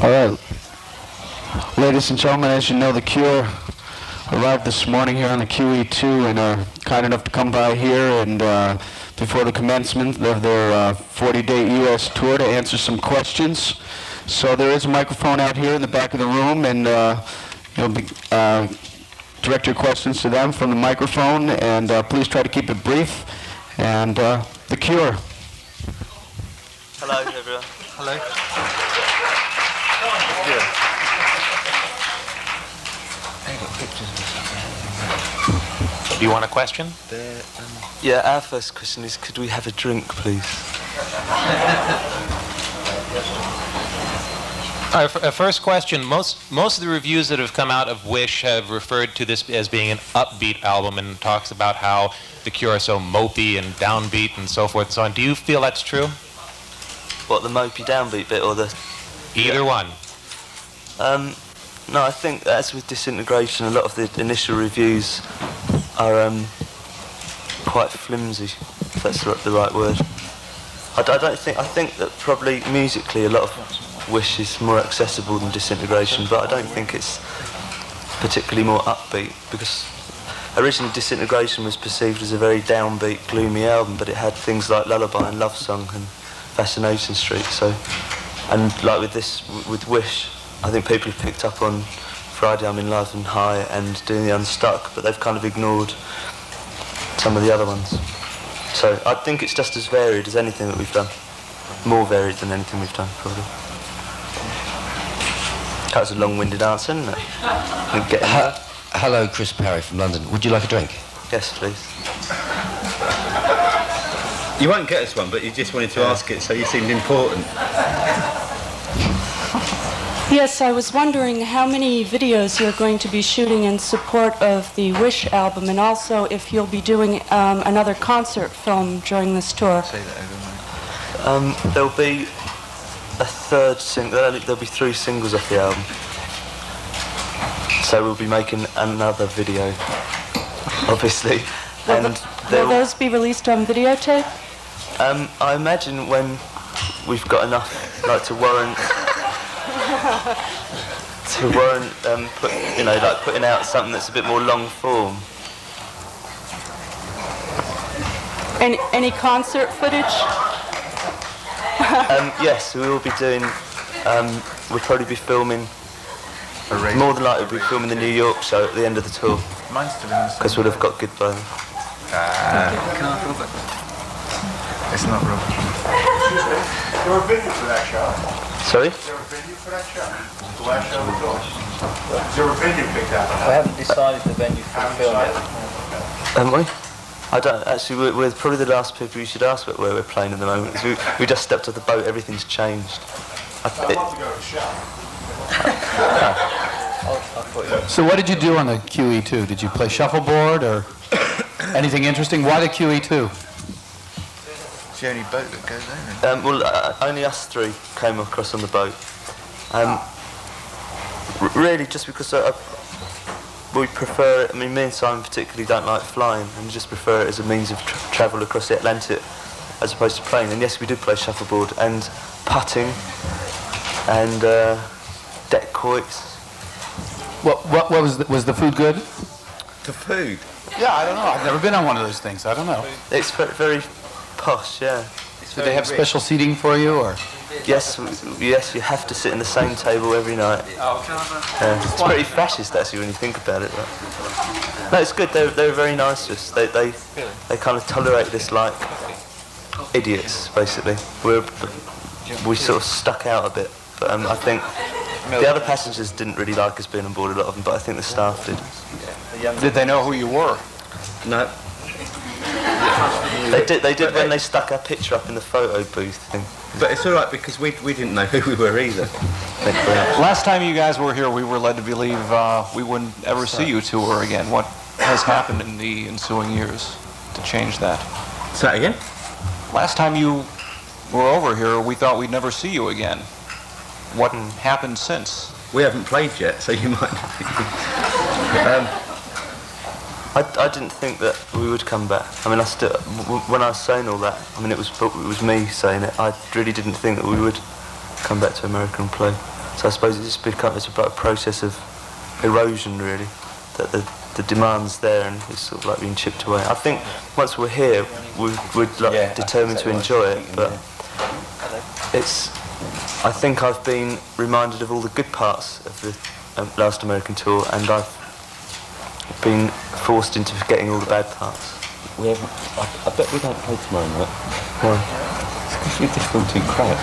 All right. Ladies and gentlemen, as you know, The Cure arrived this morning here on the QEII and are kind enough to come by here and before the commencement of their 40-day U.S. tour to answer some questions. So there is a microphone out here in the back of the room, and direct your questions to them from the microphone, and please try to keep it brief. And The Cure. Hello, everyone. Hello. Do you want a question? Yeah, our first question is, could we have a drink, please? Our first question, most of the reviews that have come out of Wish have referred to this as being an upbeat album and talks about how The Cure are so mopey and downbeat and so forth and so on. Do you feel that's true? What, the mopey downbeat bit or the... Either one. No, I think as with Disintegration, a lot of the initial reviews are quite flimsy, if that's the right word. I think that probably musically a lot of Wish is more accessible than Disintegration, but I don't think it's particularly more upbeat, because originally Disintegration was perceived as a very downbeat, gloomy album, but it had things like Lullaby and Love Song and Fascination Street. So, and like with Wish, I think people have picked up on Friday I'm in Love and High and Doing the Unstuck, but they've kind of ignored some of the other ones. So I think it's just as varied as anything that we've done. More varied than anything we've done, probably. That was a long-winded answer, isn't it? Hello, Chris Parry from London. Would you like a drink? Yes, please. You won't get us one, but you just wanted to ask it, so you seemed important. Yes, I was wondering how many videos you're going to be shooting in support of the Wish album, and also if you'll be doing another concert film during this tour. Say that over, mate. There'll be a third single. There'll be 3 singles off the album. So we'll be making another video, obviously. Will those be released on videotape? I imagine when we've got enough, like, to warrant putting out something that's a bit more long form. Any concert footage? Yes, we will be doing. We'll probably be filming. More than likely, we'll be filming the New York show at the end of the tour. Mine's still in the same. Because we'll have got Goodbye. Can I have Robert? It's not Robert. Is there a venue for that show? Sorry? Is there a venue for that show? The last show was yours. Is there a venue picked out? I haven't decided the venue for the film yet. Haven't we? I don't. Actually, we're probably the last people you should ask about where we're playing at the moment. We just stepped off the boat, everything's changed. I'd love to go to the show. So what did you do on the QE2? Did you play shuffleboard or anything interesting? Why the QE2? It's the only boat that goes over. Only us 3 came across on the boat. Really, just because we prefer it. I mean, me and Simon particularly don't like flying, and we just prefer it as a means of travel across the Atlantic as opposed to playing. And yes, we did play shuffleboard and putting and deck quoits. What was the food good? The food? Yeah, I don't know. I've never been on one of those things. I don't know. It's very posh, yeah. Do they have special seating for you, or? Yes, you have to sit in the same table every night. It's pretty fascist, actually, when you think about it. But no, it's good. They're very nice. Just they kind of tolerate this like idiots, basically. We sort of stuck out a bit, but I think the other passengers didn't really like us being on board, a lot of them, but I think the staff did. Did they know who you were? No. They did when they stuck our picture up in the photo booth thing. But it's all right, because we didn't know who we were either. Thank you very much. Last time you guys were here, we were led to believe we wouldn't ever see you tour again. What has happened in the ensuing years to change that? Say that again? Last time you were over here, we thought we'd never see you again. What happened since? We haven't played yet, so you might. I didn't think that we would come back. I mean, when I was saying all that, I mean, it was me saying it. I really didn't think that we would come back to America and play. So I suppose it's about a process of erosion, really, that the demand's there and it's sort of like being chipped away. I think once we're here, we're like determined to enjoy it, but I think I've been reminded of all the good parts of the last American tour, and I've been forced into forgetting all the bad parts. I bet we don't play tomorrow night. Why? It's because you're difficult to crowd.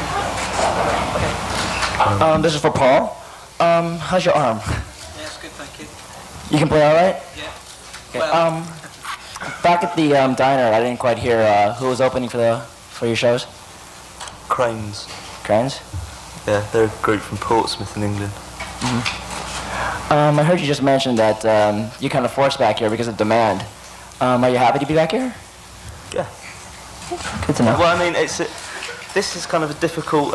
This is for Paul. How's your arm? Yeah, it's good, thank you. You can play all right? Yeah. Okay. Back at the diner, I didn't quite hear who was opening for your shows. Cranes. Cranes? Yeah, they're a group from Portsmouth in England. I heard you just mention that you kind of forced back here because of demand. Are you happy to be back here? Yeah. Good to know. Well, I mean, this is kind of a difficult.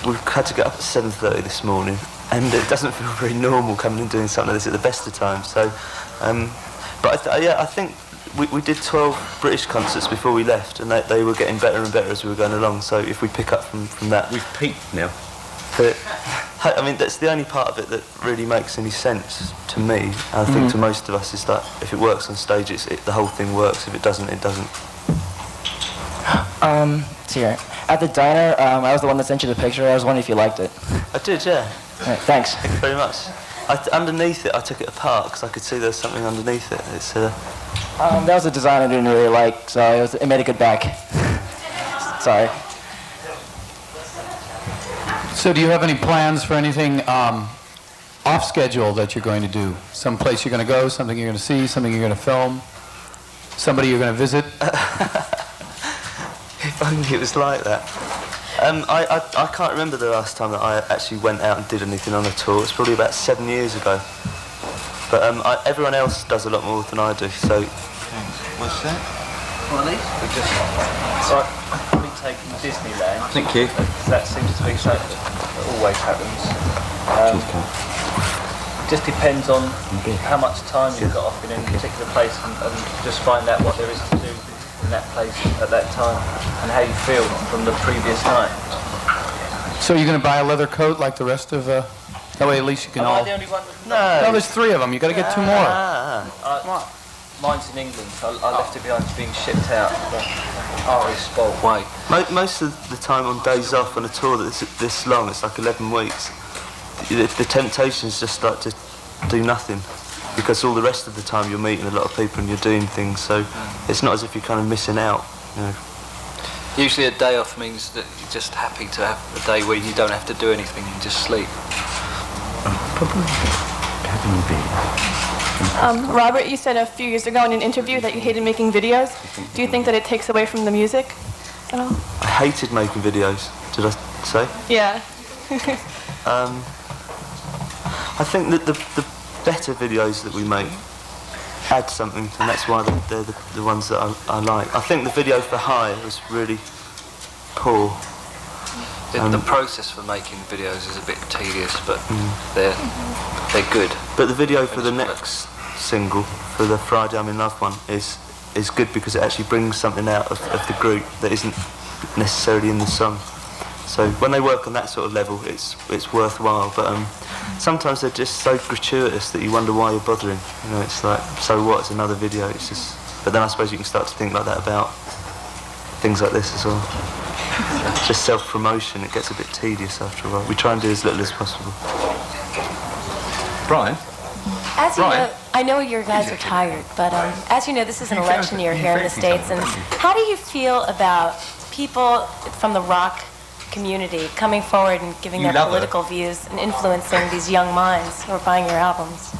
We've had to get up at 7:30 this morning, and it doesn't feel very normal coming and doing something like this at the best of times. So, but I think we did 12 British concerts before we left, and they were getting better and better as we were going along. So if we pick up from that, We've peaked now. but I mean, that's the only part of it that really makes any sense to me. I think to most of us is that if it works on stage, the whole thing works. If it doesn't, it doesn't. See here. At the diner, I was the one that sent you the picture. I was wondering if you liked it. I did, yeah. All right, thanks. Thank you very much. Underneath it, I took it apart because I could see there was something underneath it. It's That was a design I didn't really like, so it made a good back. Sorry. So do you have any plans for anything off schedule that you're going to do? Some place you're going to go, something you're going to see, something you're going to film, somebody you're going to visit? If only it was like that. I can't remember the last time that I actually went out and did anything on a tour. It's probably about 7 years ago. But everyone else does a lot more than I do, so... What's that? Well, these we just like probably taking Disneyland. Thank you. That seems to be something that always happens. Just depends on how much time you've got off in any particular place, and just find out what there is to do in that place at that time, and how you feel from the previous night. So you're going to buy a leather coat like the rest of... that way at least you can Am all... I the only one? No, there's 3 of them. You've got to get 2 more. Mine's in England, so I left it behind. It's being shipped out. Irish sport way. Most of the time on days off on a tour that's this long, it's like 11 weeks, the temptation is just like to do nothing, because all the rest of the time you're meeting a lot of people and you're doing things, so it's not as if you're kind of missing out, you know. Usually a day off means that you're just happy to have a day where you don't have to do anything, you just sleep. Robert, you said a few years ago in an interview that you hated making videos. Do you think that it takes away from the music at all? I hated making videos, did I say? Yeah. I think that the better videos that we make add something, and that's why they're the ones that I like. I think the video for High was really poor. The process for making videos is a bit tedious, but they're good. But the video for the next single, for the Friday I'm in Love one, is good because it actually brings something out of the group that isn't necessarily in the song. So when they work on that sort of level, it's worthwhile. But sometimes they're just so gratuitous that you wonder why you're bothering. You know, it's like, so what? It's another video. It's just. But then I suppose you can start to think like that about things like this as well. Just self-promotion. It gets a bit tedious after a while. We try and do as little as possible. Brian? As you know, I know you guys are tired, but as you know, this is an election year here in the States, and how do you feel about people from the rock community coming forward and giving their political views and influencing these young minds who are buying your albums?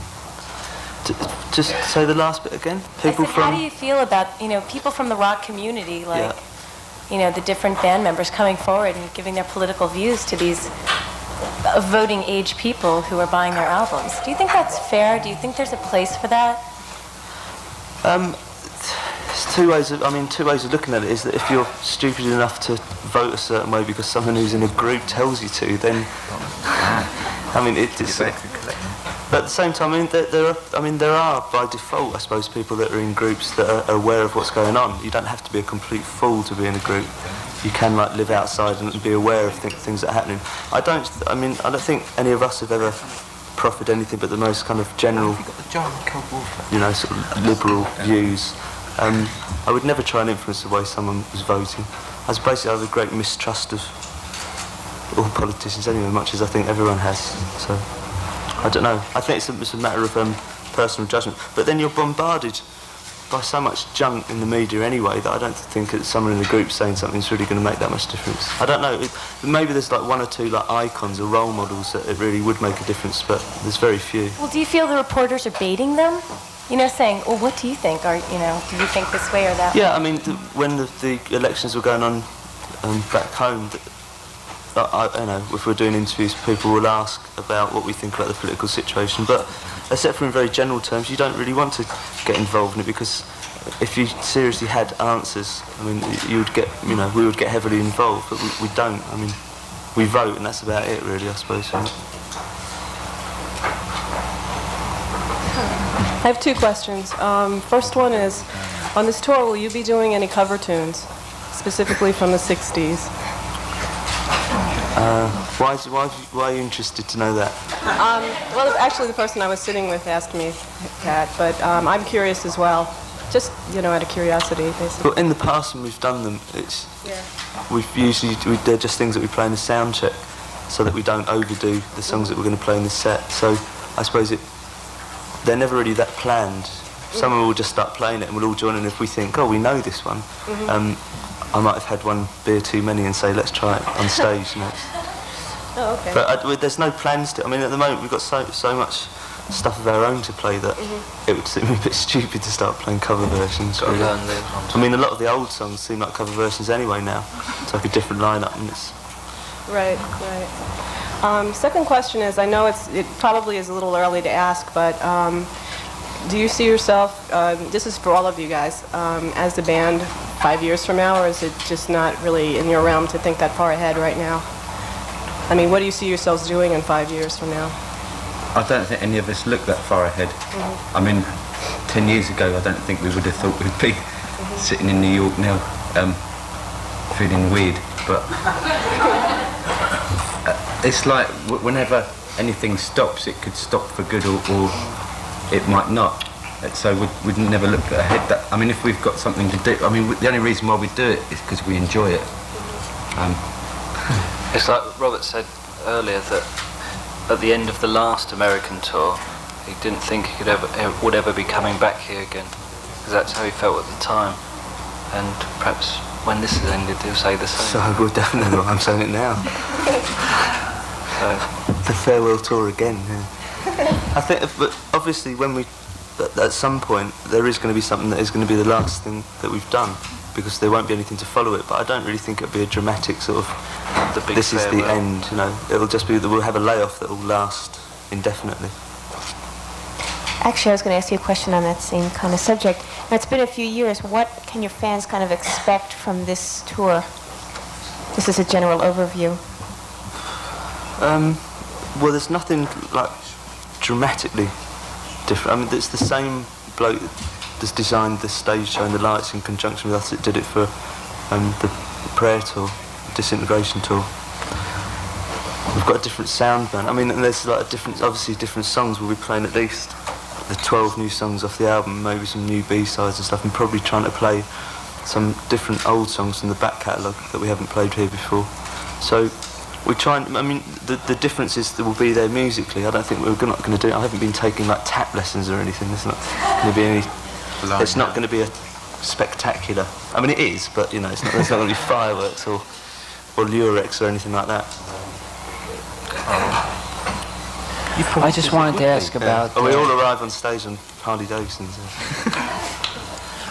Just say the last bit again. People from. How do you feel about people from the rock community, like the different band members coming forward and giving their political views to these voting age people who are buying their albums? Do you think that's fair? Do you think there's a place for that? There's two ways of looking at it. Is that if you're stupid enough to vote a certain way because someone who's in a group tells you to, then it's But at the same time, there are by default, I suppose, people that are in groups that are aware of what's going on. You don't have to be a complete fool to be in a group. You can like live outside and be aware of things that are happening. I don't think any of us have ever proffered anything but the most kind of general, sort of liberal views. I would never try and influence the way someone was voting. I have a great mistrust of all politicians anyway, much as I think everyone has. So, I don't know. I think it's a matter of personal judgment. But then you're bombarded by so much junk in the media anyway that I don't think that someone in the group saying something's really going to make that much difference. I don't know. Maybe there's like one or two like icons or role models that it really would make a difference, but there's very few. Well, do you feel the reporters are baiting them? Saying, well, what do you think? Or, do you think this way or that way? Yeah, when the elections were going on back home, if we're doing interviews, people will ask about what we think about the political situation. But except for in very general terms, you don't really want to get involved in it, because if you seriously had answers, you would get, we would get heavily involved. But we don't. We vote, and that's about it, really, I suppose. I have two questions. First one is, on this tour, will you be doing any cover tunes, specifically from the 60s? Why are you interested to know that? Well, actually, the person I was sitting with asked me that, but I'm curious as well. Just, out of curiosity, basically. Well, in the past when we've done them, they're just things that we play in the sound check, so that we don't overdo the songs that we're going to play in the set. So I suppose they're never really that planned. Someone will just start playing it and we'll all join in. If we think, we know this one, I might have had one beer too many and say, let's try it on stage next. Oh, okay. But there's no plans to. At the moment we've got so much stuff of our own to play that it would seem a bit stupid to start playing cover versions. Really. A lot of the old songs seem like cover versions anyway now. It's like a different lineup, and it's. Right. Second question is, I know it probably is a little early to ask, but do you see yourself, this is for all of you guys, as the band 5 years from now, or is it just not really in your realm to think that far ahead right now? What do you see yourselves doing in 5 years from now? I don't think any of us look that far ahead. 10 years ago, I don't think we would have thought we'd be sitting in New York now, feeling weird, but it's like whenever anything stops, it could stop for good or it might not. So we'd never look ahead. If we've got something to do, the only reason why we do it is because we enjoy it. It's like Robert said earlier that at the end of the last American tour, he didn't think he would ever be coming back here again, because that's how he felt at the time. And perhaps when this is ended, he'll say the same. So definitely, I'm saying it now. The farewell tour again. Yeah. I think, but obviously, at some point, there is going to be something that is going to be the last thing that we've done, because there won't be anything to follow it. But I don't really think it'll be a dramatic sort of. This is the end. It'll just be that we'll have a layoff that will last indefinitely. Actually, I was going to ask you a question on that same kind of subject. Now, it's been a few years. What can your fans kind of expect from this tour? This is a general overview. Well, there's nothing like dramatically different. It's the same bloke that's designed the stage show and the lights in conjunction with us that did it for the prayer tour, the disintegration tour. We've got a different sound band. And there's like obviously different songs. We'll be playing at least the 12 new songs off the album, maybe some new B-sides and stuff, and probably trying to play some different old songs from the back catalogue that we haven't played here before. So we try and, the differences that will be there musically, I don't think we're not going to do it. I haven't been taking like tap lessons or anything. There's not going to be any, it's not going to be a spectacular, it is, but there's not going to be fireworks or Lurex or anything like that. I just wanted to ask about... we all arrive on stage on Harley Davidsons.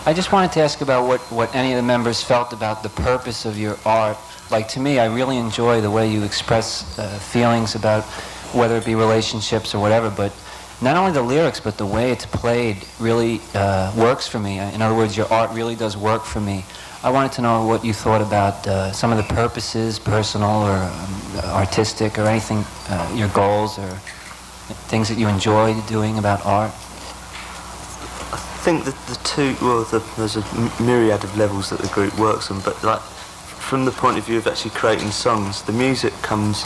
I just wanted to ask about what any of the members felt about the purpose of your art. Like, to me, I really enjoy the way you express feelings about whether it be relationships or whatever, but not only the lyrics, but the way it's played really works for me. In other words, your art really does work for me. I wanted to know what you thought about some of the purposes, personal or artistic or anything, your goals or... things that you enjoy doing about art? I think that there's a myriad of levels that the group works on, but like from the point of view of actually creating songs, the music comes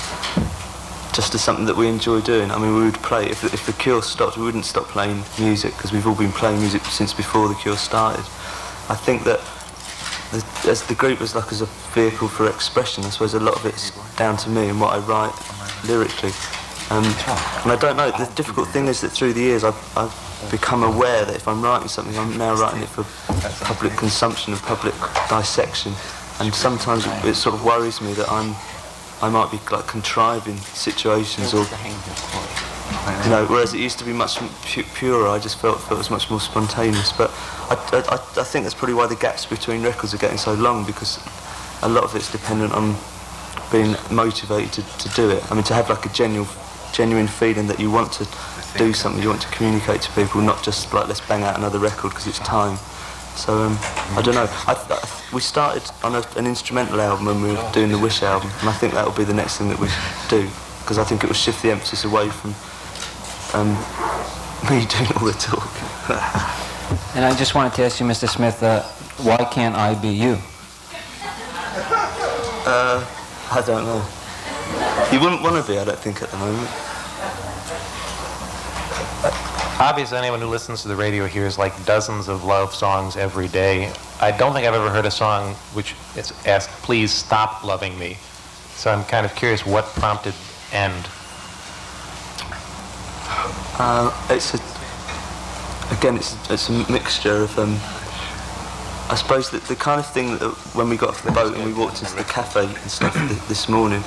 just as something that we enjoy doing. I mean, we would play, if the Cure stopped, we wouldn't stop playing music, because we've all been playing music since before the Cure started. I think that as the group as a vehicle for expression, I suppose a lot of it's down to me and what I write lyrically. And I don't know, the difficult thing is that through the years I've become aware that if I'm writing something, I'm now writing it for public consumption and public dissection. And sometimes it sort of worries me that I might be like contriving situations, or whereas it used to be much purer. I just felt it was much more spontaneous. But I think that's probably why the gaps between records are getting so long, because a lot of it's dependent on being motivated to do it. I mean, to have like a genuine feeling that you want to do something, you want to communicate to people, not just like let's bang out another record because it's time. So I don't know. We started on an instrumental album when we were doing the Wish album, and I think that will be the next thing that we do, because I think it will shift the emphasis away from me doing all the talk. And I just wanted to ask you, Mr. Smith, why can't I be you? I don't know. You wouldn't want to be, I don't think, at the moment. Obviously, anyone who listens to the radio hears like dozens of love songs every day. I don't think I've ever heard a song which it's asked, please stop loving me. So I'm kind of curious what prompted End. It's a mixture of, I suppose that the kind of thing that when we got off the boat and we walked into the cafe and stuff this morning,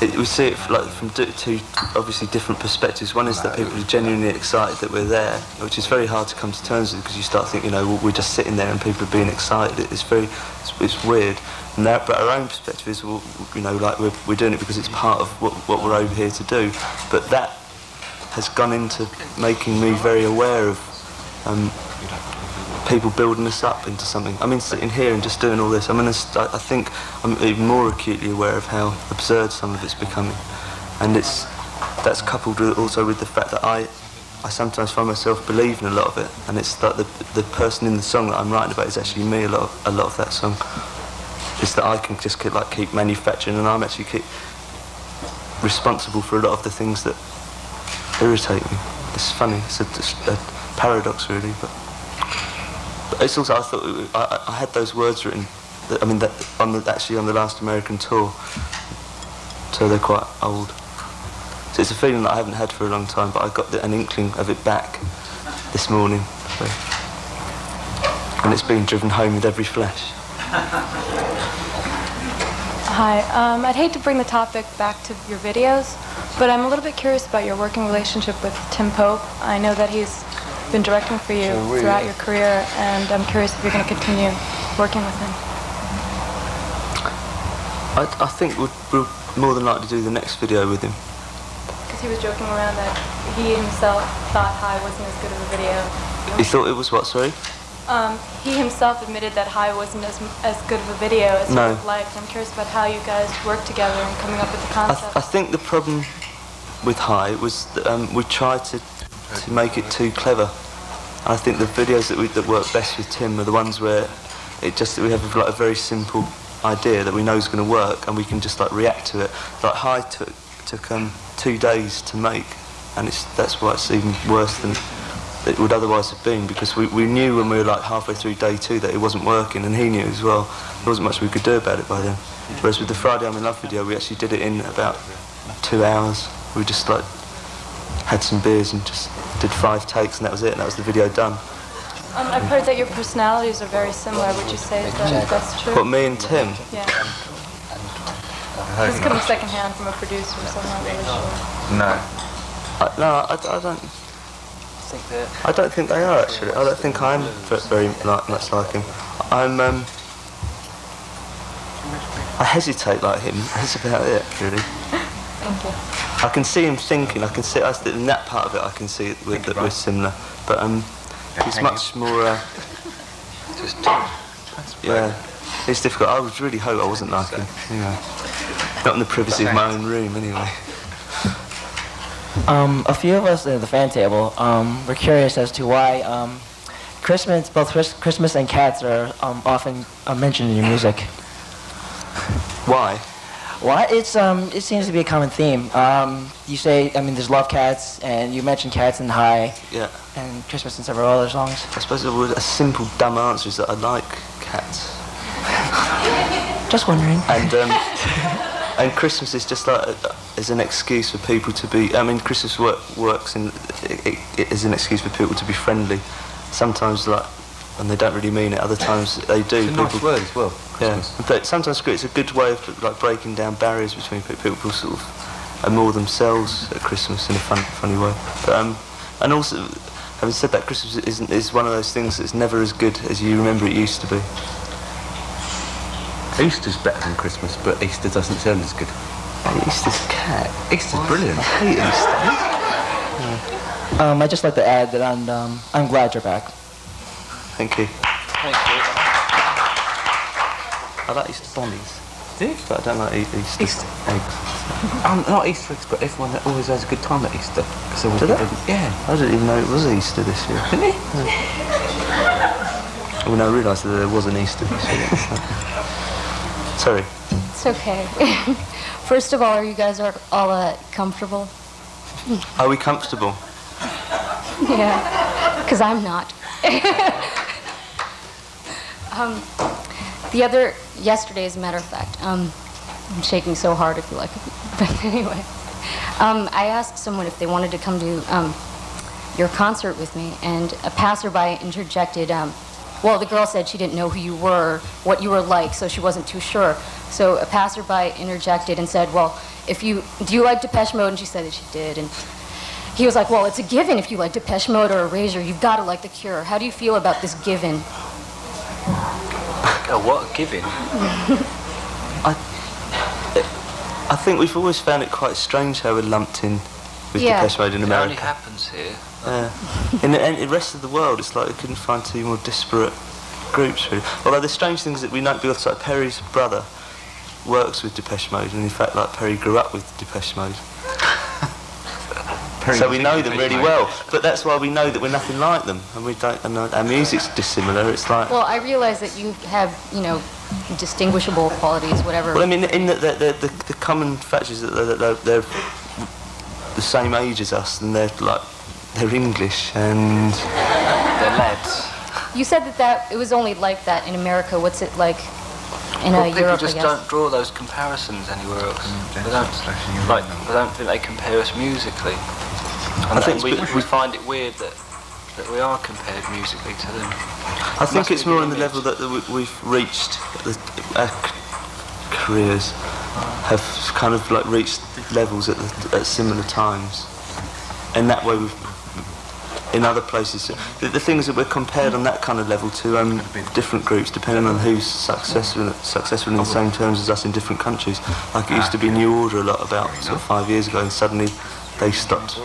we see it like from two obviously different perspectives. One is that people are genuinely excited that we're there, which is very hard to come to terms with, because you start thinking, we're just sitting there and people are being excited. It's weird. And but our own perspective is, like we're doing it because it's part of what we're over here to do. But that has gone into making me very aware of people building us up into something. I mean, sitting here and just doing all this, I think I'm even more acutely aware of how absurd some of it's becoming. And that's coupled also with the fact that I sometimes find myself believing a lot of it, and it's that the person in the song that I'm writing about is actually me a lot of that song. It's that I can just keep manufacturing, and I'm actually keep responsible for a lot of the things that irritate me. It's funny, it's a paradox really, but it's also, I thought I had those words written, actually on the last American tour, so they're quite old. So it's a feeling that I haven't had for a long time, but I got an inkling of it back this morning, so. And it's been driven home with every flash. Hi, I'd hate to bring the topic back to your videos, but I'm a little bit curious about your working relationship with Tim Pope. I know that he's been directing for you throughout your career, and I'm curious if you're going to continue working with him. I think we'll more than likely do the next video with him. Because he was joking around that he himself thought High wasn't as good of a video. He thought it was what, sorry? He himself admitted that High wasn't as good of a video as he would have liked. I'm curious about how you guys worked together and coming up with the concept. I think the problem with High was that we tried to make it too clever. I think the videos that work best with Tim are the ones where we have a very simple idea that we know is going to work, and we can just react to it. Like High took 2 days to make, and that's why it's even worse than it would otherwise have been, because we knew when we were halfway through day 2 that it wasn't working, and he knew as well. There wasn't much we could do about it by then. Whereas with the Friday I'm in Love video, we actually did it in about 2 hours. We just had some beers and just did 5 takes, and that was it, and that was the video done. I've heard that your personalities are very similar. Would you say that's true? What, me and Tim? Yeah. This is coming secondhand from a producer, so I'm not really sure. No. I don't think they are, actually. I don't think I'm very much like him. I hesitate like him. That's about it, really. Thank you. I can see him thinking. In that part of it, I can see that we're similar. But he's much more. Yeah, it's difficult. I would really hope I wasn't like him. Anyway, not in the privacy of my own room, anyway. A few of us at the fan table were curious as to why both Christmas and cats are often mentioned in your music. Why? Why? It seems to be a common theme. You say, there's Love Cats, and you mentioned Cats and High, Yeah. and Christmas and several other songs. I suppose a simple, dumb answer is that I like cats. Just wondering. And Christmas is just like is an excuse for people to be. Christmas works as an excuse for people to be friendly. Sometimes, and they don't really mean it. Other times they do. It's a nice word as well. Christmas. Yeah. But sometimes it's a good way of breaking down barriers between people. People sort of are more themselves at Christmas in a funny way. But and also, having said that, Christmas is one of those things that's never as good as you remember it used to be. Easter's better than Christmas, but Easter doesn't sound as good. Easter's cat. Easter's brilliant. I hate Easter. I'd just like to add that I'm glad you're back. Thank you. Thank you. I like Easter bunnies. Do you? But I don't like Easter eggs. Not Easter eggs, but everyone always has a good time at Easter. Do they? Yeah. I didn't even know it was Easter this year. Didn't you? When I realised that there was an Easter this year. Sorry. It's okay. First of all, are you guys all comfortable? Are we comfortable? Yeah, because I'm not. Yesterday, as a matter of fact, I'm shaking so hard if you like it. But anyway, I asked someone if they wanted to come to your concert with me, and a passerby interjected, well, the girl said she didn't know who you were, what you were like, so she wasn't too sure. So a passerby interjected and said, well, do you like Depeche Mode? And she said that she did. And he was like, well, it's a given if you like Depeche Mode or Erasure. You've got to like The Cure. How do you feel about this given? What given? I think we've always found it quite strange how we're lumped in with Depeche Mode in America. It only happens here. In the rest of the world, it's like we couldn't find two more disparate groups, really. Although the strange thing is that we know, because like Perry's brother works with Depeche Mode, and in fact, like Perry grew up with Depeche Mode. So we know them really well, but that's why we know that we're nothing like them, and we don't. And our music's dissimilar. It's like. Well, I realize that you have, distinguishable qualities, whatever. Well, I mean, in that the common factor is that they're the same age as us, and they're English and they're lads. You said that it was only like that in America. What's it like in Europe? People just I guess? don't draw those comparisons anywhere else. They don't think they compare us musically. And I think we find it weird that we are compared musically to them. I think it's more on the level that we've reached. Our careers have kind of reached levels at similar times, and that way in other places, the things that we're compared on that kind of level to different groups, depending on who's successful in the same terms as us in different countries. Like it used to be New Order a lot about 5 years ago, and suddenly they stopped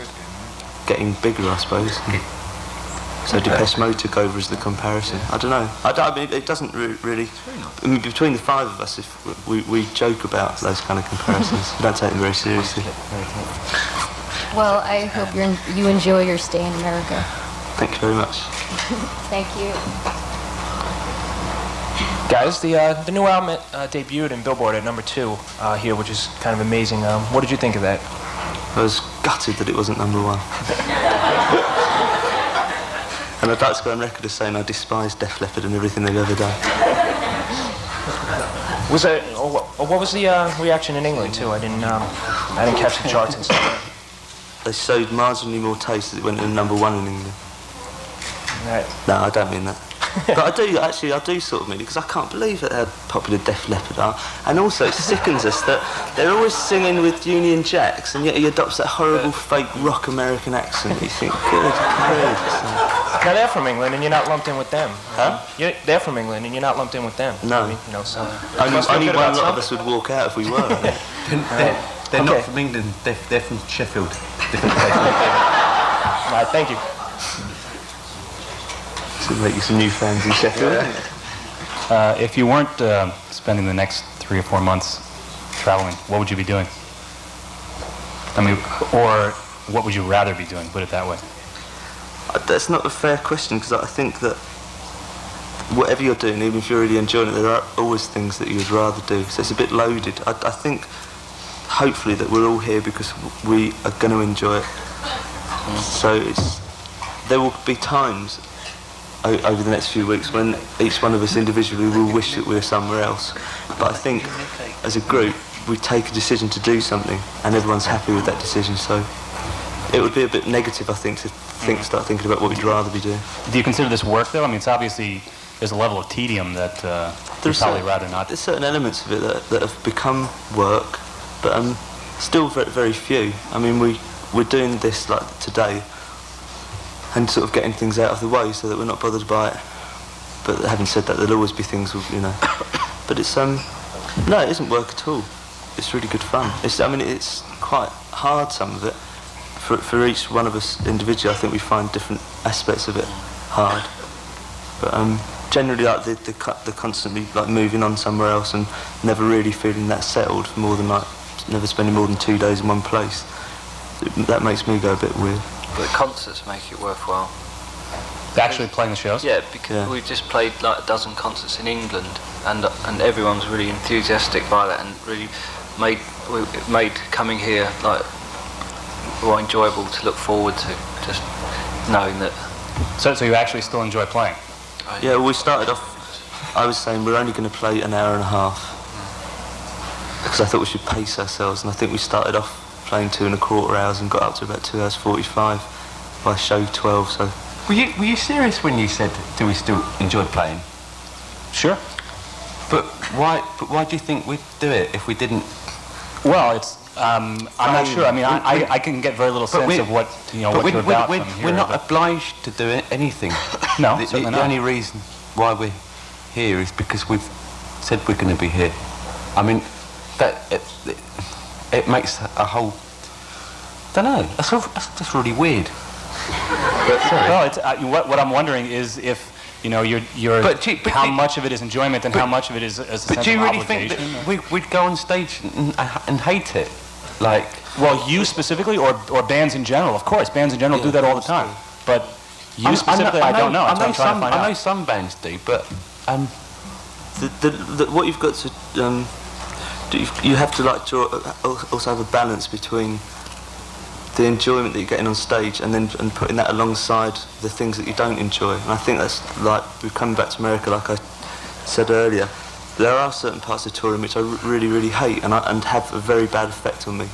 getting bigger, I suppose. So Depeche Mode took over as the comparison. I don't know. I mean, it doesn't really. I mean, between the five of us, if we joke about those kind of comparisons, we don't take them very seriously. Well, I hope you enjoy your stay in America. Thank you very much. Thank you. Guys, the new album debuted in Billboard at #2 here, which is kind of amazing. What did you think of that? I was gutted that it wasn't #1. And I'd like to go on record as saying I despise Def Leppard and everything they've ever done. What was the reaction in England too? I didn't catch the charts and stuff. They showed marginally more taste that it went to #1 in England. Right. No, I don't mean that. But I do sort of mean it, because I can't believe how popular Def Leppard are. And also it sickens us that they're always singing with Union Jacks, and yet he adopts that horrible fake rock American accent. You think, good. Now they're from England, and you're not lumped in with them. Huh? They're from England, and you're not lumped in with them. No. I mean, so only one lot of us would walk out if we were. They're not from England. They're from Sheffield. Different place. Right, thank you. Should make you some new fans in Sheffield. If you weren't spending the next 3 or 4 months traveling, what would you be doing? I mean, or what would you rather be doing? Put it that way. That's not a fair question, because I think that whatever you're doing, even if you're really enjoying it, there are always things that you'd rather do. So it's a bit loaded. I think, hopefully, that we're all here because we are going to enjoy it. So there will be times over the next few weeks when each one of us individually will wish that we were somewhere else. But I think, as a group, we take a decision to do something, and everyone's happy with that decision. So it would be a bit negative, I think, to start thinking about what we'd rather be doing. Do you consider this work, though? I mean, it's obviously there's a level of tedium that you'd probably rather not. There's certain elements of it that have become work, but still very, very few. I mean, we're doing this like today, and sort of getting things out of the way so that we're not bothered by it. But having said that, there'll always be things, you know. But it's no, it isn't work at all. It's really good fun. It's quite hard, some of it. For each one of us individually, I think we find different aspects of it hard. But generally, like the constantly like moving on somewhere else and never really feeling that settled for more than never spending more than 2 days in one place. That makes me go a bit weird. But concerts make it worthwhile. Actually playing the shows? Yeah, because we've just played like a dozen concerts in England, and everyone's really enthusiastic by that, and really made coming here like more enjoyable to look forward to, just knowing that. So you actually still enjoy playing? Yeah, we started off, I was saying we're only going to play an hour and a half, because I thought we should pace ourselves, and I think we started off playing 2.25 hours and got up to about 2 hours 45 by show 12. So were you serious when you said, do we still enjoy playing? Sure. But why do you think we'd do it if we didn't? Well, it's I'm not sure. I mean, I can get very little sense of what what you're about from here. We're not obliged to do anything. No, certainly not. The only reason why we're here is because we've said we're going to be here. I mean, that it makes a whole. Don't know. That's just really weird. Well, it's, what I'm wondering is if how much of it is enjoyment and how much of it is a sense of obligation. But do you really think that we'd go on stage and hate it? Like, well, you specifically, or bands in general? Of course, bands in general do that all the time. But you specifically, I don't know. That's what I'm trying to find out. I know some bands do, but what you've got to you have to like also have a balance between the enjoyment that you're getting on stage and putting that alongside the things that you don't enjoy. And I think that's like, we're coming back to America, like I said earlier, there are certain parts of touring which I really, really hate and have a very bad effect on me.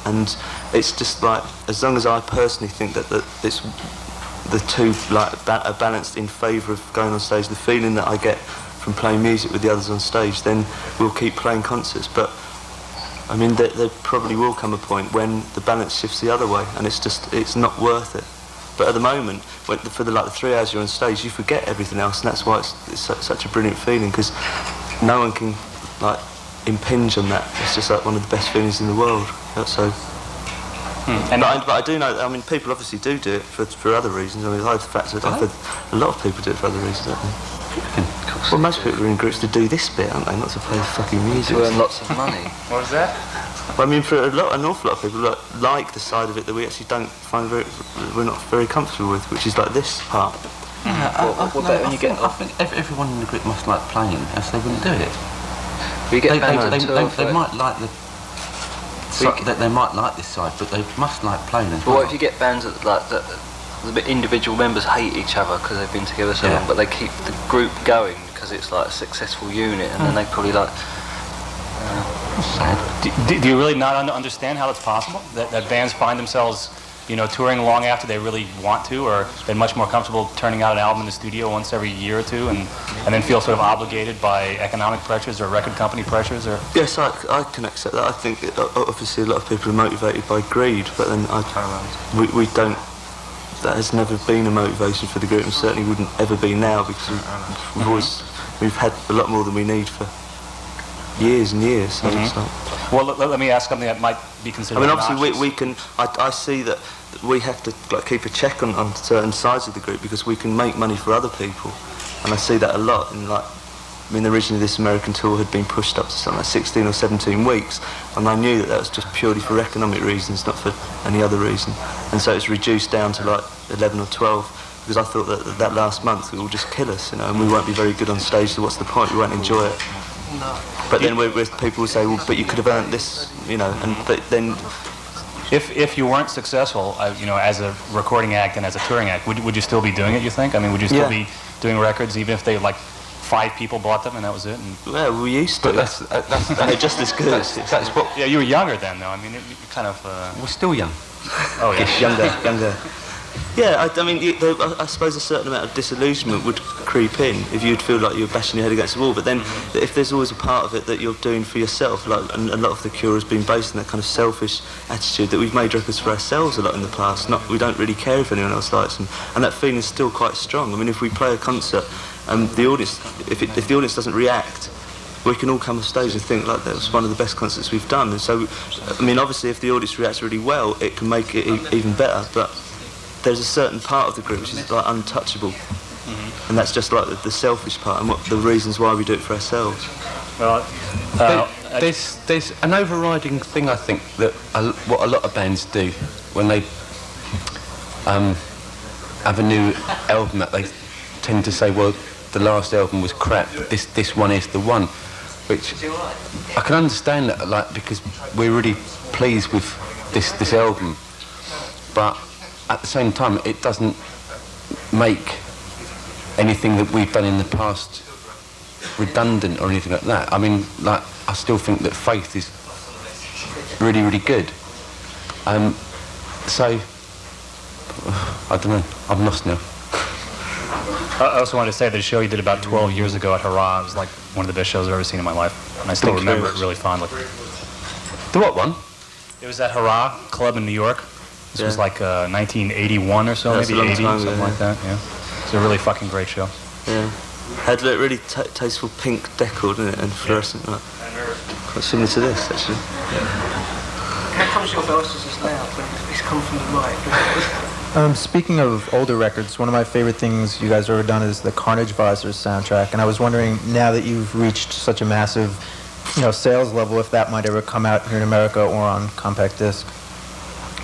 And it's just like, as long as I personally think that it's the two like are balanced in favour of going on stage, the feeling that I get from playing music with the others on stage, then we'll keep playing concerts. But I mean, there probably will come a point when the balance shifts the other way, and it's not worth it. But at the moment, for the 3 hours you're on stage, you forget everything else, and that's why it's such a brilliant feeling, because no one can like impinge on that. It's just like one of the best feelings in the world. So. But I do know. I mean, people obviously do it for other reasons. I mean, the fact that I've had a lot of people do it for other reasons. Don't they? Well, most people are in groups to do this bit, aren't they? Not to play fucking music. To earn lots of money. What was that? Well, I mean, for an awful lot of people, like the side of it that we actually don't find we're not very comfortable with, which is like this part. What about when you get? I think everyone in the group must like playing, else they wouldn't do it. You get bands they might like the. They might like this side, but they must like playing as well. What if you get bands that the individual members hate each other because they've been together so long, but they keep the group going because it's like a successful unit, and then they probably like. Do you really not understand how it's possible that bands find themselves, touring long after they really want to, or they're much more comfortable turning out an album in the studio once every year or two, and then feel sort of obligated by economic pressures or record company pressures? Or yes, I can accept that. I think obviously a lot of people are motivated by greed, but then we don't. That has never been a motivation for the group, and certainly wouldn't ever be now, because we've had a lot more than we need for years and years. So it's like, well, let me ask something that might be considered. I mean, obviously we can. I see that we have to like keep a check on certain sides of the group because we can make money for other people, and I see that a lot in like I mean, originally this American tour had been pushed up to something like 16 or 17 weeks, and I knew that that was just purely for economic reasons, not for any other reason. And so it's reduced down to like 11 or 12, because I thought that that last month it will just kill us, you know, and we won't be very good on stage, so what's the point? We won't enjoy it. No. But then people will say, well, but you could have earned this, you know, and but then... If you weren't successful, you know, as a recording act and as a touring act, would you still be doing it, you think? I mean, would you still be doing records even if they, like, 5 people bought them and that was it? And well, we used to. But they're just as good. That's what... Yeah, you were younger then, though. I mean, you kind of... We're still young. Oh, yeah. Younger. Yeah, I mean, I suppose a certain amount of disillusionment would creep in if you'd feel like you were bashing your head against the wall. But then, if there's always a part of it that you're doing for yourself, like, and a lot of The Cure has been based on that kind of selfish attitude that we've made records for ourselves a lot in the past. We don't really care if anyone else likes them, and that feeling's still quite strong. I mean, if we play a concert, the audience, if the audience doesn't react, we can all come off stage and think like that was one of the best concerts we've done. And so, I mean, obviously, if the audience reacts really well, it can make it even better. But there's a certain part of the group which is like untouchable, and that's just like the selfish part and what the reasons why we do it for ourselves. Well, there's an overriding thing, I think, that what a lot of bands do when they have a new album, that they tend to say, well, the last album was crap, this one is the one, which I can understand that, like, because we're really pleased with this album, but at the same time, it doesn't make anything that we've done in the past redundant or anything like that. I mean, like, I still think that Faith is really, really good. So, I don't know, I'm lost now. I also wanted to say that the show you did about 12 years ago at Hurrah was like one of the best shows I've ever seen in my life, and I still remember it really fondly. The what one? It was at Hurrah Club in New York. This was like 1981 or so, maybe 80, something like that. Yeah, it's a really fucking great show. Yeah, had a really tasteful pink decor, didn't it, and fluorescent, like, quite similar to this actually. How comes your voice is this loud when it's come from the mic? Speaking of older records, one of my favorite things you guys have ever done is the Carnage Visors soundtrack, and I was wondering, now that you've reached such a massive, sales level, if that might ever come out here in America or on compact disc.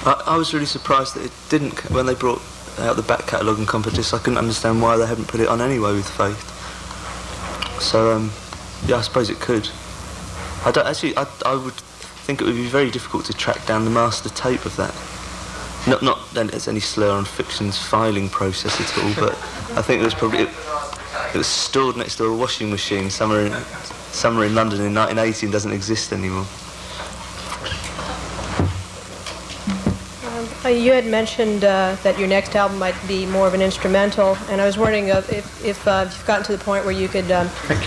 I was really surprised that it didn't, when they brought out the back catalogue and compact disc. I couldn't understand why they hadn't put it on anyway with Faith. So, yeah, I suppose it could. I would think it would be very difficult to track down the master tape of that. Not that there's any slur on Fiction's filing process at all, but I think it was probably it was stored next to a washing machine somewhere in London in 1980 and doesn't exist anymore. You had mentioned that your next album might be more of an instrumental, and I was wondering if you've gotten to the point where you could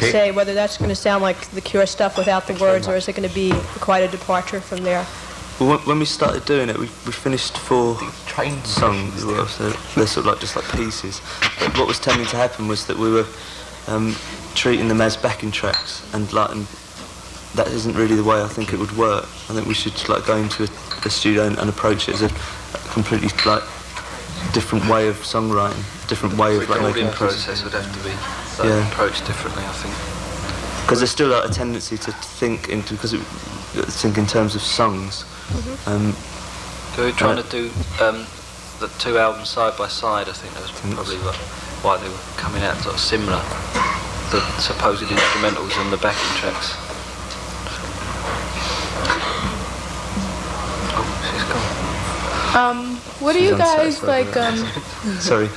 say whether that's going to sound like The Cure stuff without the words, or is it going to be quite a departure from there? Well, when we started doing it, we finished 4 songs. So they're sort of like just like pieces. But what was tending to happen was that we were treating them as backing tracks, and that isn't really the way I think it would work. I think we should go into a studio and approach it as a completely different way of songwriting, different way of making the process would have to be approached differently, I think. Because there's still a tendency to think in terms of songs. They were trying to do the 2 albums side by side. I think that was probably why they were coming out sort of similar. The supposed instrumentals and the backing tracks. What do you guys Sorry.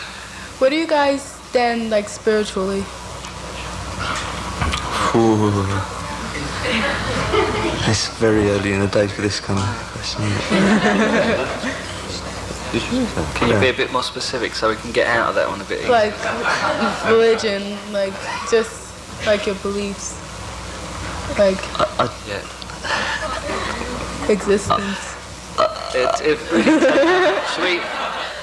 What do you guys stand spiritually? It's very early in the day for this kind of question. Can you be a bit more specific so we can get out of that one a bit easier? Religion, just your beliefs, existence.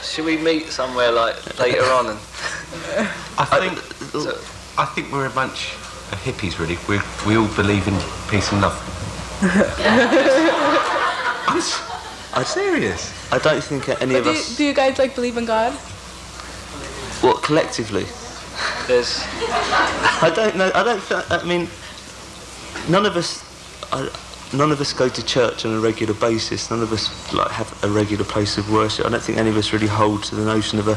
Should we meet somewhere later on? And I think we're a bunch of hippies, really. We all believe in peace and love. I'm serious. I don't think any of us... Do you guys believe in God? What, collectively? there's... I don't know. I mean, none of us go to church on a regular basis. None of us like have a regular place of worship. I don't think any of us really hold to the notion of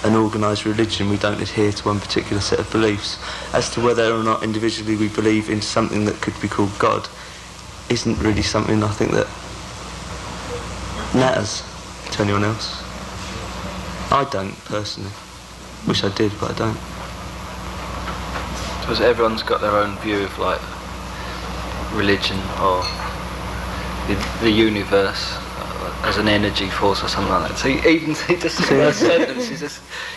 an organised religion. We don't adhere to one particular set of beliefs. As to whether or not individually we believe in something that could be called God isn't really something I think that matters to anyone else. I don't, personally. Wish I did, but I don't. Because everyone's got their own view of like religion or the universe as an energy force or something like that. So even just in that sentence,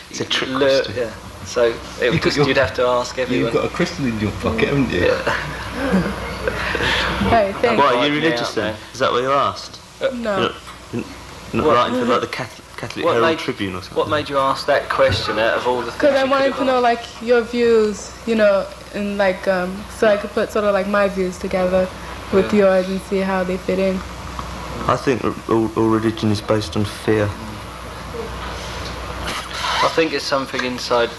it's a trick question. Yeah. So you'd have to ask everyone. You've got a crystal in your pocket, haven't you? Yeah. Hey, thanks. Why, are you religious then? Is that what you asked? No. You're not writing for like the Catholic Herald Tribune or something? What made you ask that question out of all the things? Because I wanted to know like your views, you know, and like so I could put sort of like my views together with yours and see how they fit in. I think all religion is based on fear. I think it's something inside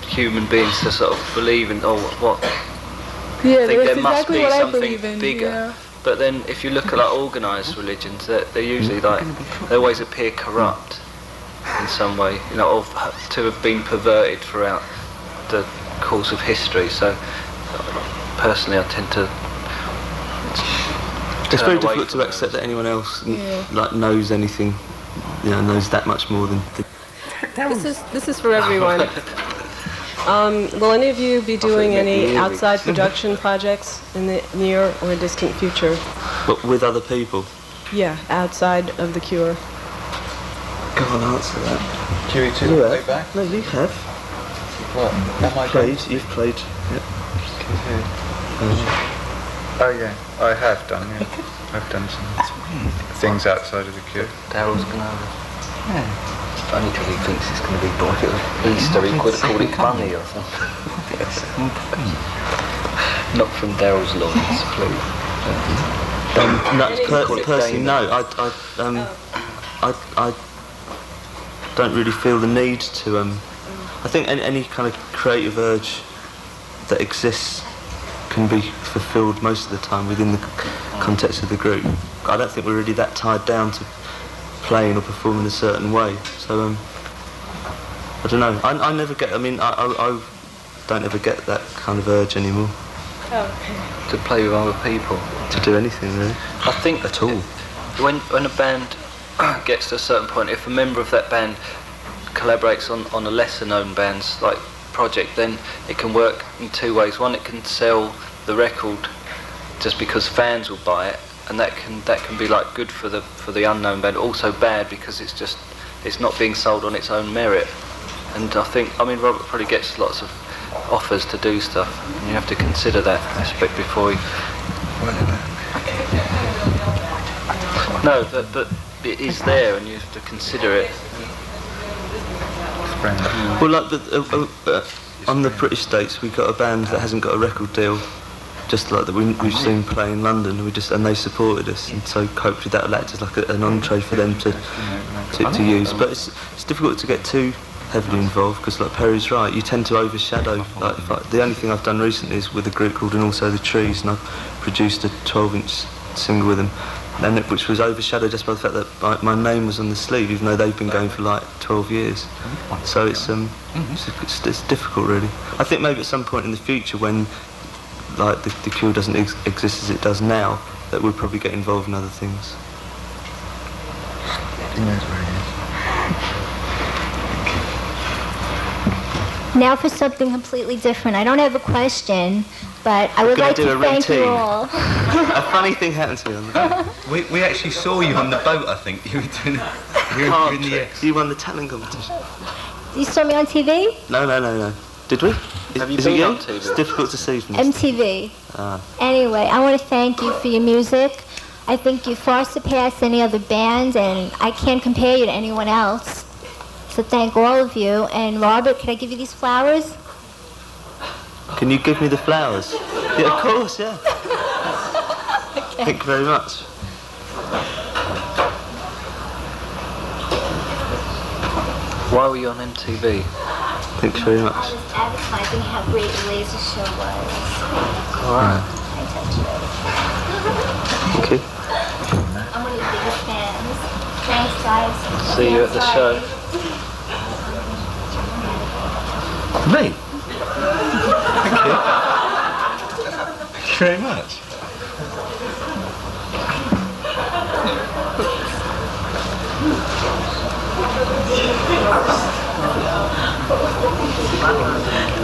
human beings to sort of believe in. What? Yeah, I think that's there must exactly be what I something believe in, bigger. yeah. But then, if you look at like organised religions, they're usually like they always appear corrupt in some way, you know, or to have been perverted throughout the course of history. So, personally, I tend to. It's very difficult to accept that anyone else like knows anything, you know, knows that much more than. This is for everyone. Will any of you be doing any outside production projects in the near or distant future? But with other people? Yeah, outside of The Cure. Go on, answer that. QEII, You way have? back? No, you have. What? You've played. Yeah. Oh yeah, I have done, yeah. I've done some things outside of The Cure. Daryl's gonna have only because he thinks it's going to be like Easter, he could have called it money or something. Not from Daryl's lawyers, please. Personally, no. I don't really feel the need to. I think any kind of creative urge that exists can be fulfilled most of the time within the context of the group. I don't think we're really that tied down to playing or performing a certain way. So I don't know. I never get. I mean, I don't ever get that kind of urge anymore. To play with other people. To do anything really. I think at all. When a band gets to a certain point, if a member of that band collaborates on a lesser known band's like project, then it can work in two ways. One, it can sell the record just because fans will buy it, and that can be like good for the unknown band. Also bad because it's not being sold on its own merit. And I mean Robert probably gets lots of offers to do stuff, and you have to consider that aspect before you. No, that it is there, and you have to consider it. Well, like on the British States, we got a band that hasn't got a record deal, just like that we've seen play in London, and they supported us, and so hopefully that'll act as like an entree for them to use. But it's difficult to get too heavily involved because, like Perry's right, you tend to overshadow. Like the only thing I've done recently is with a group called And Also the Trees, and I've produced a 12-inch single with them, which was overshadowed just by the fact that my name was on the sleeve, even though they've been going for like 12 years. So it's difficult, really. I think maybe at some point in the future, when like the Cure doesn't exist as it does now, that we'll probably get involved in other things. Now for something completely different. I don't have a question, but I would like to thank you all. A funny thing happened to me on the boat. We actually saw you on the boat, I think. You were doing Card tricks. You won the talent competition. You saw me on TV? No. Did we? Have you been on TV? It's difficult to see from this. MTV. Anyway, I want to thank you for your music. I think you far surpass any other band, and I can't compare you to anyone else. So thank all of you. And Robert, can I give you these flowers? Can you give me the flowers? Yeah, of course, yeah. Okay. Thank you very much. Why were you on MTV? Thanks very much. advertising how great the laser show was. Alright. I touched it. Thank you. I'm one of your biggest fans. Thanks, guys. See you at the show. Me? Thank you. Thank you very much.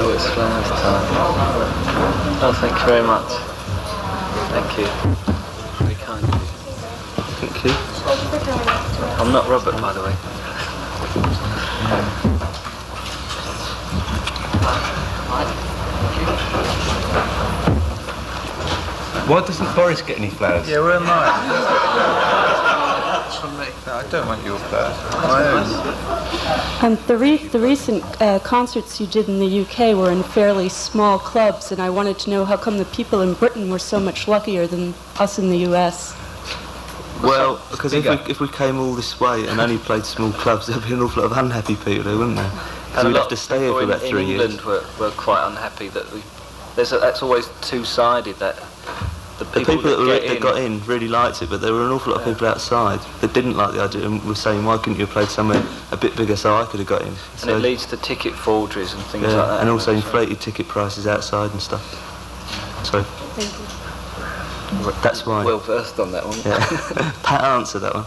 Oh, it's last time. Oh, thank you very much. Thank you. Very kind of you. Thank you. I'm not Robert, by the way. Why doesn't Boris get any flowers? Yeah, where am I? No, I don't want your flowers. My own. The recent concerts you did in the UK were in fairly small clubs, and I wanted to know how come the people in Britain were so much luckier than us in the US. Well, because if we came all this way and only played small clubs, there'd be an awful lot of unhappy people there, wouldn't there? Because we'd have to stay here for about 3 years. In England were quite unhappy that that's always two-sided, that the people that got in really liked it, but there were an awful lot of people outside that didn't like the idea and were saying, why couldn't you have played somewhere a bit bigger so I could have got in? And it leads to ticket forgeries and things like that. And also inflated ticket prices outside and stuff. So, Thank you. That's why. Well versed on that one. Yeah. Pat answered that one.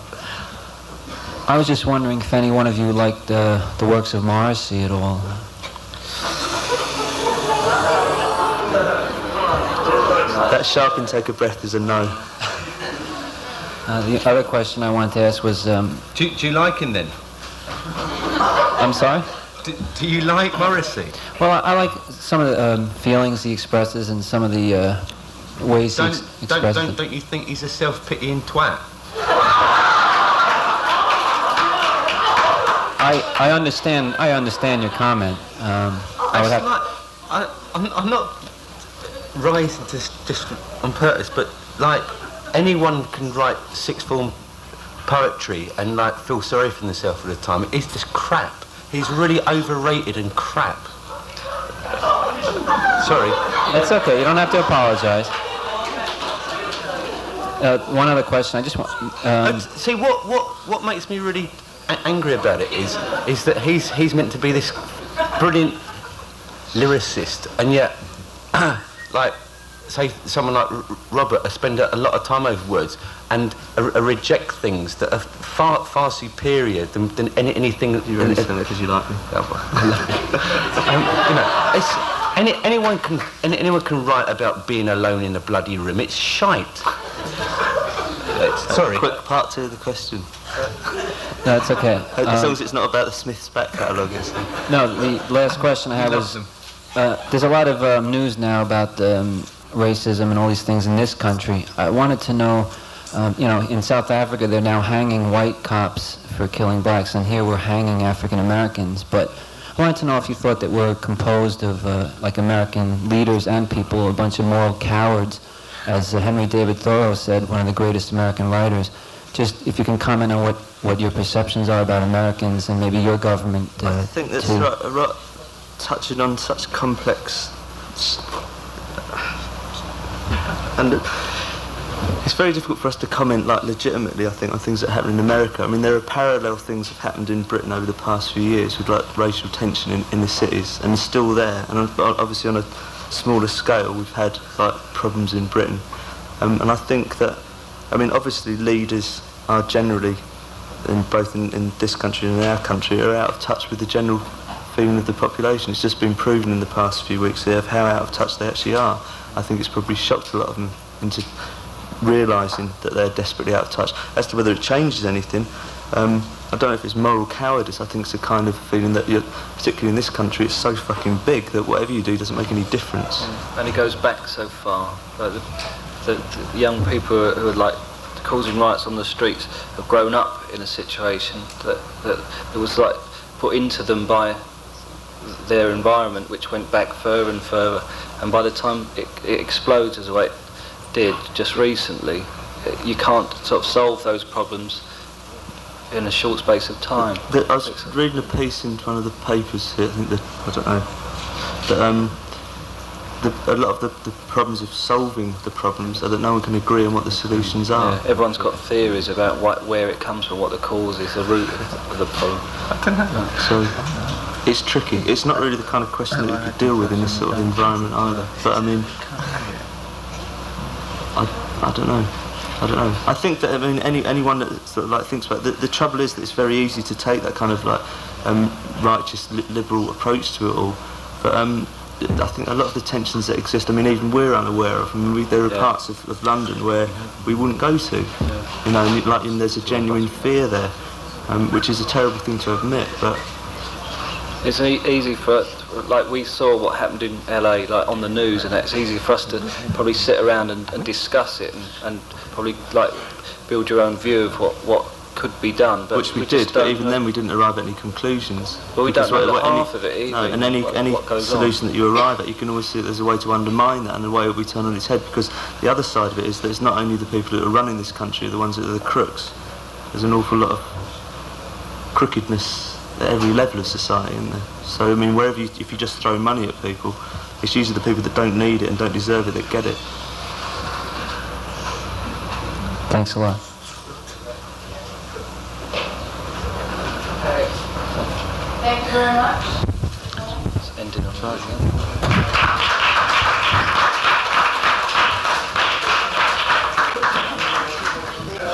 I was just wondering if any one of you liked the works of Morrissey at all. That sharp intake of breath is a no. The other question I wanted to ask was... Do you like him then? I'm sorry? Do you like Morrissey? Well, I like some of the feelings he expresses and some of the ways he expresses it. Don't you think he's a self-pitying twat? I understand your comment. I'm not rising to just on purpose, but like anyone can write sixth form poetry and like feel sorry for themselves all the time. It's just crap. He's really overrated and crap. Sorry. It's okay. You don't have to apologize. One other question. I just want. See what makes me really angry about it is that he's meant to be this brilliant lyricist, and yet. Like, say, someone like Robert spend a lot of time over words and reject things that are far superior than anything that you're listening because you like me. You know, anyone can write about being alone in a bloody room. It's shite. Sorry. Quick part 2 of the question. No, it's okay. As long as it's not about the Smiths back catalogue. No, the last question I had was. There's a lot of news now about racism and all these things in this country. I wanted to know, in South Africa they're now hanging white cops for killing blacks, and here we're hanging African Americans. But I wanted to know if you thought that we're composed of like American leaders and people, a bunch of moral cowards, as Henry David Thoreau said, one of the greatest American writers. Just if you can comment on what your perceptions are about Americans and maybe your government. I think that's right. Touching on such complex, and it's very difficult for us to comment like legitimately, I think, on things that happen in America. I mean, there are parallel things that have happened in Britain over the past few years with like racial tension in the cities, and it's still there. And obviously on a smaller scale, we've had like problems in Britain, and I think that, I mean, obviously leaders are generally, both in this country and in our country, are out of touch with the general feeling of the population. It's just been proven in the past few weeks of how out of touch they actually are. I think it's probably shocked a lot of them into realising that they're desperately out of touch. As to whether it changes anything, I don't know if it's moral cowardice. I think it's a kind of feeling that, particularly in this country, it's so fucking big that whatever you do doesn't make any difference. And it goes back so far. Like the young people who are like causing riots on the streets have grown up in a situation that was like put into them by their environment, which went back further and further, and by the time it explodes as the way it did just recently, you can't sort of solve those problems in a short space of time. I was reading a piece in one of the papers here, I don't know, that a lot of the problems of solving the problems are that no one can agree on what the solutions are. Yeah, everyone's got theories about where it comes from, what the cause is, the root of the problem. So it's tricky. It's not really the kind of question that you could deal with in this sort of environment either. But I mean, I don't know. I think that anyone that sort of like thinks about it, the trouble is that it's very easy to take that kind of like righteous liberal approach to it all. But I think a lot of the tensions that exist, even we're unaware of. There are parts of London where we wouldn't go to. You know, and there's a genuine fear there, which is a terrible thing to admit. But it's easy for, like we saw what happened in LA, like on the news, and it's easy for us to probably sit around and discuss it and probably like build your own view of what could be done. But which we did, but even then we didn't arrive at any conclusions. Well, we don't know half of it either. No, and any solution that you arrive at, you can always see that there's a way to undermine that and a way it will be turned on its head, because the other side of it is that it's not only the people that are running this country, the ones that are the crooks. There's an awful lot of crookedness at every level of society, isn't there? So, if you just throw money at people, it's usually the people that don't need it and don't deserve it that get it. Thanks a lot. Thank you very much. It's ending on that.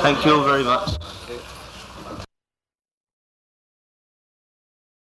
Thank you all very much.